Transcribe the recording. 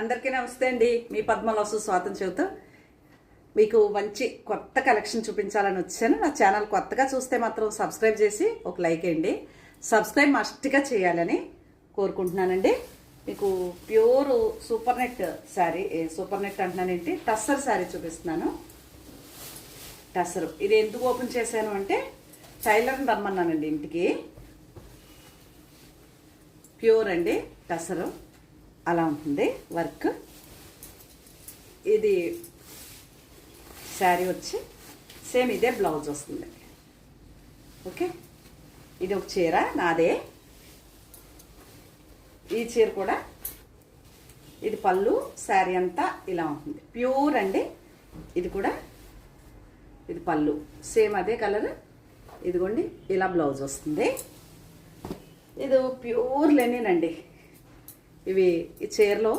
అందరికీ నమస్తే అండి. మీ పద్మలాసు స్వాతం చెబుతూ మీకు మంచి కొత్త కలెక్షన్ చూపించాలని వచ్చాను. నా ఛానల్ కొత్తగా చూస్తే మాత్రం సబ్స్క్రైబ్ చేసి ఒక లైక్ వేయండి. సబ్స్క్రైబ్ మస్ట్గా చేయాలని కోరుకుంటున్నానండి. మీకు pure super net saree, super net అంటున్నానేంటి, టస్సర్ శారీ చూపిస్తున్నాను. టస్సరు ఇది ఎందుకు ఓపెన్ చేశాను అంటే టైలర్ని రమ్మన్నానండి ఇంటికి. ప్యూర్ అండి టస్సరు, అలా ఉంటుంది వర్క్. ఇది శారీ వచ్చి సేమ్ ఇదే బ్లౌజ్ వస్తుంది. ఓకే, ఇది ఒక చీర నాదే. ఈ చీర కూడా ఇది పళ్ళు, శారీ అంతా ఇలా ఉంటుంది. ప్యూర్ అండి. ఇది కూడా ఇది పళ్ళు, సేమ్ అదే కలర్. ఇదిగోండి ఇలా బ్లౌజ్ వస్తుంది. ఇది ప్యూర్ లెనిన్ అండి. ఇవి ఈ చీరలో